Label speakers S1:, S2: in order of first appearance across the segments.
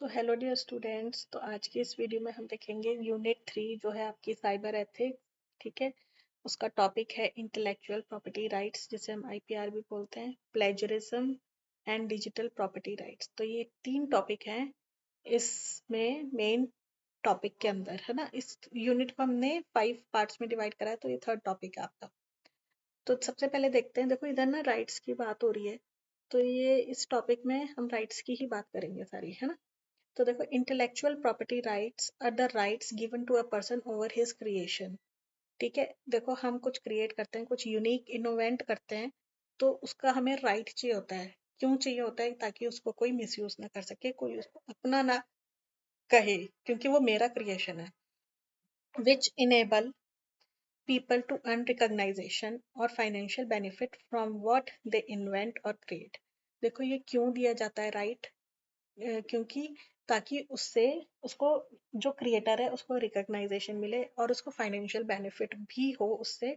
S1: तो hello dear students. तो आज की इस वीडियो में हम देखेंगे यूनिट 3 जो है आपकी साइबर एथिक्स। ठीक है, उसका टॉपिक है इंटेलेक्चुअल प्रॉपर्टी राइट्स, जिसे हम आईपीआर भी बोलते हैं, plagiarism and digital property rights. तो ये तीन टॉपिक हैं इसमें मेन टॉपिक के अंदर, है ना। इस यूनिट को हमने 5 पार्ट्स में डिवाइड करा है, तो ये थर्ड टॉपिक है आपका। तो सबसे पहले देखते हैं, देखो इधर ना राइट्स की बात हो रही है, तो ये इस टॉपिक में हम राइट्स की ही बात करेंगे सारी, है ना। तो देखो, intellectual property rights are the rights given to a person over his creation. ठीक है, देखो हम कुछ क्रिएट करते हैं, कुछ यूनिक इनोवेंट करते हैं, तो उसका हमें राइट चाहिए होता है। क्यों चाहिए होता है? ताकि उसको कोई मिसयूज ना कर सके, कोई उसको अपना ना कहे, क्योंकि वो मेरा क्रिएशन है। विच enable people to earn recognition or financial benefit from what they invent or create। देखो ये क्यों दिया जाता है राइट? क्योंकि ताकि उससे उसको जो क्रिएटर है उसको रिकॉग्नाइजेशन मिले और उसको फाइनेंशियल बेनिफिट भी हो उससे,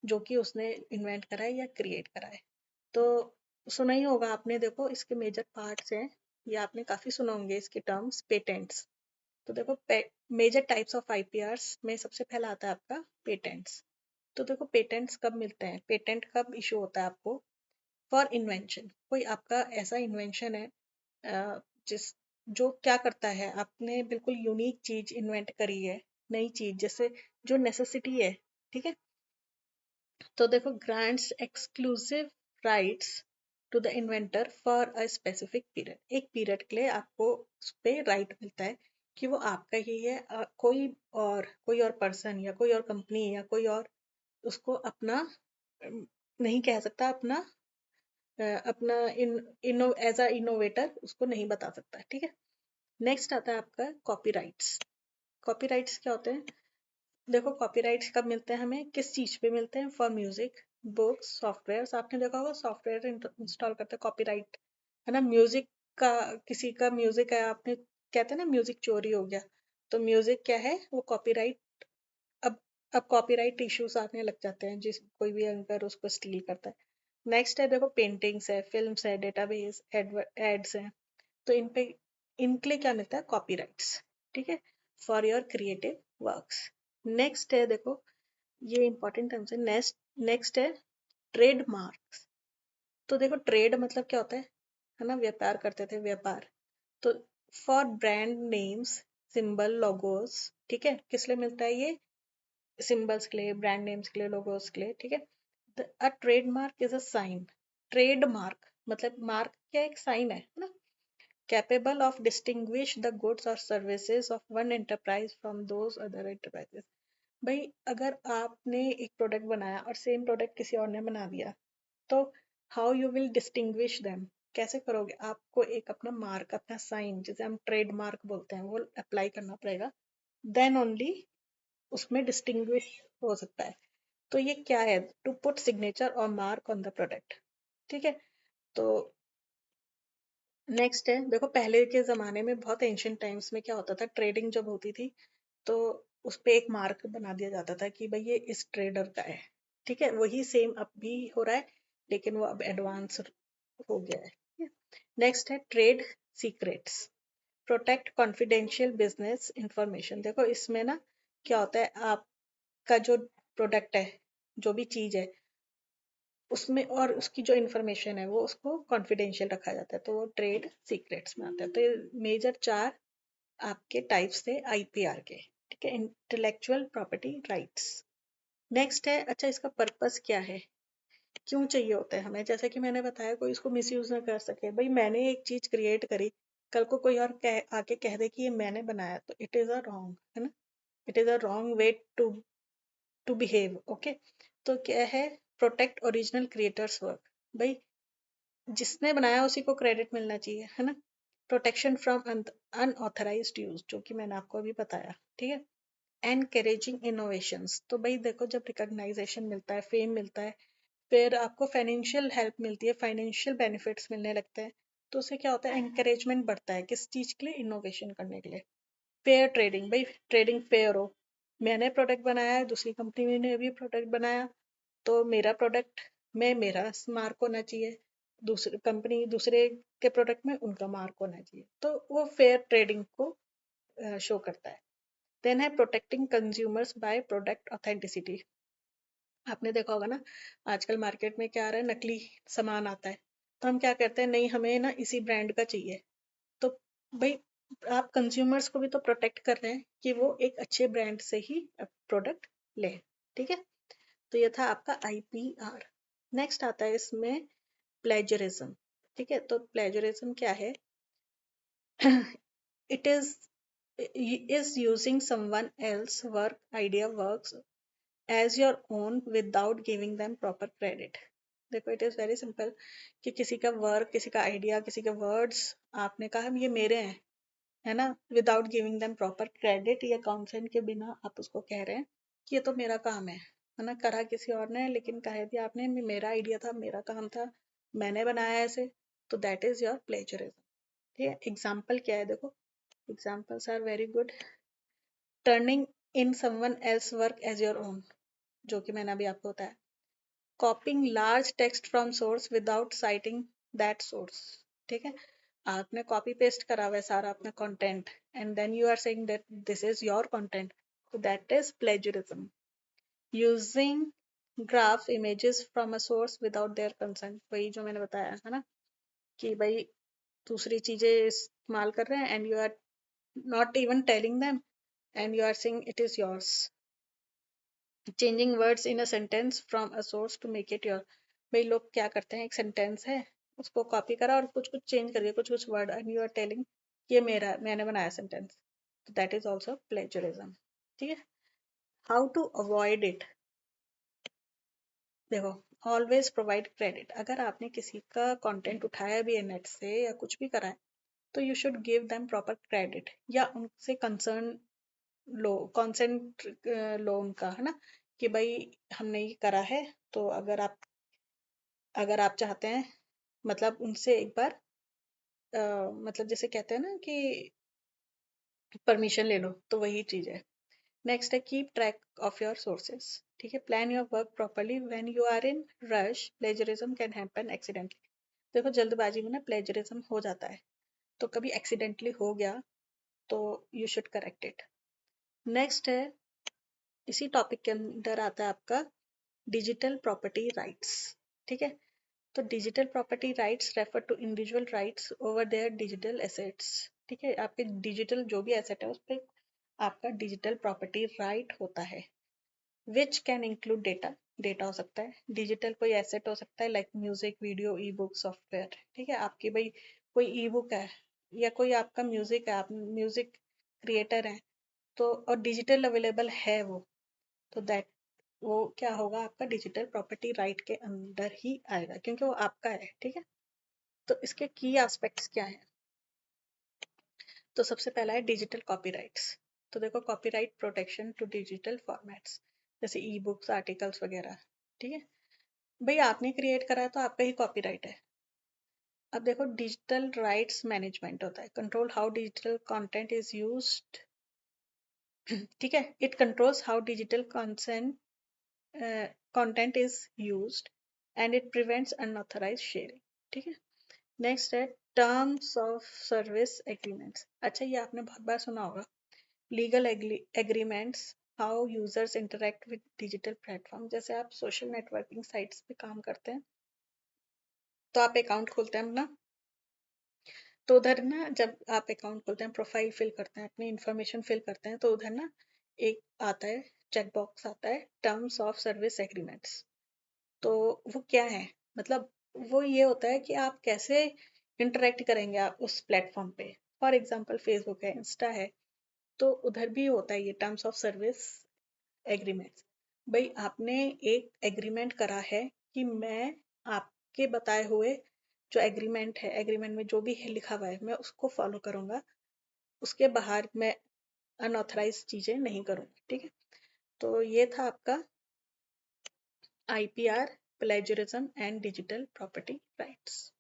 S1: जो कि उसने इन्वेंट करा है या क्रिएट करा है। तो सुना ही होगा आपने, देखो इसके मेजर पार्ट्स हैं, या आपने काफी सुना होंगे इसके टर्म्स, पेटेंट्स। तो देखो, मेजर टाइप्स ऑफ आईपीआर्स में सबसे पहला आता है आपका पेटेंट्स। तो देखो पेटेंट्स कब मिलते हैं, पेटेंट कब इशू होता है आपको? फॉर इन्वेंशन, कोई आपका ऐसा इन्वेंशन है जिस जो क्या करता है, आपने बिल्कुल यूनिक चीज इन्वेंट करी है, नई चीज, जैसे जो नेसेसिटी है। ठीक है, तो देखो grants exclusive rights to the inventor for a specific period. एक पीरियड के लिए आपको उस पे राइट मिलता है कि वो आपका ही है। कोई और पर्सन या कोई और कंपनी या कोई और उसको अपना नहीं कह सकता, अपना एज अ इनोवेटर उसको नहीं बता सकता। ठीक है, नेक्स्ट आता है आपका कॉपीराइट्स। कॉपीराइट्स क्या होते हैं? देखो कॉपीराइट्स कब मिलते हैं हमें, किस चीज पे मिलते हैं? For music, books, software. आपने देखा होगा सॉफ्टवेयर इंस्टॉल करते हैं, कॉपीराइट, है ना। म्यूजिक का, किसी का म्यूजिक है, आपने कहते हैं ना म्यूजिक चोरी हो गया, तो म्यूजिक क्या है? वो कॉपीराइट। अब अब कॉपीराइट इश्यूज आने लग जाते हैं, जिस कोई भी अगर उसको स्टील करता है। नेक्स्ट है, देखो पेंटिंग्स है, फिल्म्स है, डेटाबेस, एड्स है। तो इन पे, इनके लिए क्या मिलता है? कॉपीराइट्स। ठीक है, for your creative works. Next है, देखो ये इंपॉर्टेंट टर्म्स है। नेक्स्ट है ट्रेडमार्क्स। तो देखो ट्रेड मतलब क्या होता है ना, व्यापार करते थे, व्यापार। तो for brand names, symbol, logos. ठीक है, किस लिए मिलता है ये? सिंबल्स के लिए, ब्रांड नेम्स के लिए, लोगोस के लिए। ठीक है, a trademark is a sign. Trademark मतलब मार्क क्या, एक साइन है ना, capable of distinguish the goods or services of one enterprise from those other enterprises। भाई अगर आपने एक प्रोडक्ट बनाया और सेम प्रोडक्ट किसी और ने बना दिया, तो how you will distinguish them? कैसे करोगे? आपको एक अपना मार्क, अपना साइन, जिसे हम ट्रेड मार्क बोलते हैं, वो अप्लाई करना पड़ेगा। देन ओनली उसमें डिस्टिंग्विश हो सकता है। तो ये क्या है? टू पुट सिग्नेचर और मार्क ऑन द प्रोडक्ट। ठीक है, तो नेक्स्ट है, देखो पहले के जमाने में, बहुत एंशियंट टाइम्स में क्या होता था, ट्रेडिंग जब होती थी, तो उस पे एक मार्क बना दिया जाता था कि भाई ये इस ट्रेडर का है। ठीक है, वही सेम अब भी हो रहा है, लेकिन वो अब एडवांस हो गया है। नेक्स्ट है trade secrets, protect confidential business information. देखो इसमें ना क्या होता है, आपका जो प्रोडक्ट है, जो भी चीज है, उसमें और उसकी जो इन्फॉर्मेशन है वो उसको कॉन्फिडेंशियल रखा जाता है, तो वो ट्रेड सीक्रेट्स में आता है। तो ये मेजर 4 आपके टाइप्स थे आईपीआर के। ठीक है, इंटेलेक्चुअल प्रॉपर्टी राइट्स। नेक्स्ट है, अच्छा इसका पर्पस क्या है, क्यों चाहिए होता है हमें? जैसे कि मैंने बताया, कोई इसको मिसयूज ना कर सके। भाई मैंने एक चीज क्रिएट करी, कल को कोई और आके कह दे कि ये मैंने बनाया, तो इट इज अ रॉन्ग, है ना। It is a wrong way to behave. Okay, तो क्या है? Protect original creators work. भाई जिसने बनाया उसी को क्रेडिट मिलना चाहिए, है ना। प्रोटेक्शन फ्रॉम अनऑथराइज्ड यूज, जो कि मैंने आपको अभी बताया। ठीक है, एनकरेजिंग इनोवेशंस। तो भाई देखो, जब रिकॉग्नाइजेशन मिलता है, फेम मिलता है, फिर आपको फाइनेंशियल हेल्प मिलती है, फाइनेंशियल बेनिफिट्स मिलने लगते हैं, तो उससे क्या होता है? एनकरेजमेंट बढ़ता है, किस चीज के लिए? इनोवेशन करने के लिए। फेयर ट्रेडिंग, भाई ट्रेडिंग फेयर हो। मैंने प्रोडक्ट बनाया है, दूसरी कंपनी ने भी प्रोडक्ट बनाया, तो मेरा प्रोडक्ट में मेरा मार्क होना चाहिए। दूसरे कंपनी दूसरे के प्रोडक्ट में उनका मार्क होना चाहिए, तो वो फेयर ट्रेडिंग को शो करता है। देन है protecting consumers by product authenticity. आपने देखा होगा ना, आजकल मार्केट में क्या आ रहा है, नकली सामान आता है, तो हम क्या करते हैं, नहीं हमें ना इसी ब्रांड का चाहिए। तो भाई आप कंज्यूमर्स को भी तो प्रोटेक्ट कर रहे हैं कि वो एक अच्छे ब्रांड से ही प्रोडक्ट ले। ठीक है, तो ये था आपका IPR। नेक्स्ट आता है इसमें प्लेजरिज्म। ठीक है, तो प्लेजरिज्म क्या है? It is using someone else work, idea, works as your own without giving them proper credit. देखो इट इज वेरी सिंपल कि किसी का वर्क, किसी का आइडिया, किसी के वर्ड्स आपने कहा ये मेरे हैं, है ना, without giving them proper credit या कॉन्सेंट के बिना आप उसको कह रहे हैं कि ये तो मेरा काम है ना, करा किसी और ने लेकिन कह दिया आपने मेरा आइडिया था, मेरा काम था, मैंने बनाया ऐसे, तो दैट इज योर प्लेजरिज्म। ठीक है, एग्जाम्पल क्या है देखो, examples are very good. Turning in someone else work as your own, जो कि मैंने अभी आपको बताया। Copying large text from source without citing that source. ठीक है, आपने कॉपी पेस्ट करा हुआ है सारा अपना content and then you are saying that this is your content, तो that is plagiarism. Using graph images from a source without their consent, वही जो मैंने बताया है ना, कि भाई दूसरी चीजें इस्तेमाल कर रहे हैं and you are not even telling them and you are saying it is yours. Changing words in a sentence from a source to make it your. भाई लोग क्या करते हैं, एक सेंटेंस है उसको कॉपी करा और कुछ कुछ चेंज करके कुछ कुछ word and you are telling ये मेरा, मैंने बनाया सेंटेंस, तो दैट इज ऑल्सो प्लेजरिज्म। ठीक है, हाउ टू अवॉइड इट? देखो, ऑलवेज प्रोवाइड क्रेडिट। अगर आपने किसी का कंटेंट उठाया भी है नेट से या कुछ भी करा है, तो you should give them proper credit या उनसे कंसर्न लो, कॉन्सेंट लो उनका, है ना, कि भाई हमने ये करा है, तो अगर आप चाहते हैं, मतलब उनसे एक बार मतलब जैसे कहते हैं ना कि परमिशन ले लो, तो वही चीज है। नेक्स्ट है keep track of your sources. ठीक है, plan your work properly when you are in rush, plagiarism can happen accidentally. देखो जल्दबाजी में ना प्लेजरिज्म हो जाता है, तो कभी एक्सीडेंटली हो गया तो you should correct it. Next है, इसी टॉपिक के अंदर आता है आपका डिजिटल प्रॉपर्टी राइट्स। ठीक है, तो digital property rights refer to individual rights over their digital assets. ठीक है, आपके डिजिटल जो भी एसेट है उस पर आपका डिजिटल प्रॉपर्टी राइट होता है, which can include data. Data हो सकता है, डिजिटल कोई एसेट हो सकता है लाइक म्यूजिक, वीडियो, ई बुक, सॉफ्टवेयर। ठीक है, आपकी भाई कोई ई बुक है या कोई आपका म्यूजिक है, आप म्यूजिक क्रिएटर हैं, तो और डिजिटल अवेलेबल है वो, तो दैट वो क्या होगा, आपका डिजिटल प्रॉपर्टी राइट के अंदर ही आएगा क्योंकि वो आपका है। ठीक है, तो इसके की एस्पेक्ट्स क्या हैं? तो सबसे पहला है डिजिटल कॉपीराइट्स। तो देखो, copyright protection to digital formats जैसे ई बुक्स, आर्टिकल्स वगैरह। ठीक है, भाई आपने क्रिएट करा है तो आपका ही कॉपीराइट है। अब देखो, डिजिटल राइट्स मैनेजमेंट होता है, control how digital content is used. ठीक है, it controls how digital content is used and it prevents unauthorised sharing. ठीक है, नेक्स्ट है टर्म्स ऑफ सर्विस एग्रीमेंट्स। अच्छा, ये आपने बहुत बार सुना होगा, legal agreements how users interact with digital platform. जैसे आप सोशल नेटवर्किंग साइट्स पे काम करते हैं, तो आप अकाउंट खोलते हैं अपना, तो उधर ना जब आप अकाउंट खोलते हैं, प्रोफाइल फिल करते हैं, अपनी इंफॉर्मेशन फिल करते हैं, तो उधर ना एक आता है, चेक बॉक्स आता है, टर्म्स ऑफ सर्विस एग्रीमेंट्स। तो वो क्या है, मतलब वो ये होता है कि आप कैसे इंटरेक्ट करेंगे आप उस प्लेटफॉर्म पे। फॉर एग्जांपल फेसबुक है, इंस्टा है, तो उधर भी होता है ये टर्म्स ऑफ सर्विस एग्रीमेंट्स। भाई आपने एक एग्रीमेंट करा है कि मैं आपके बताए हुए जो एग्रीमेंट है, एग्रीमेंट में जो भी है लिखा हुआ है मैं उसको फॉलो करूंगा, उसके बाहर मैं अनऑथराइज चीजें नहीं करूंगी। ठीक है, तो ये था आपका IPR, plagiarism and digital property rights.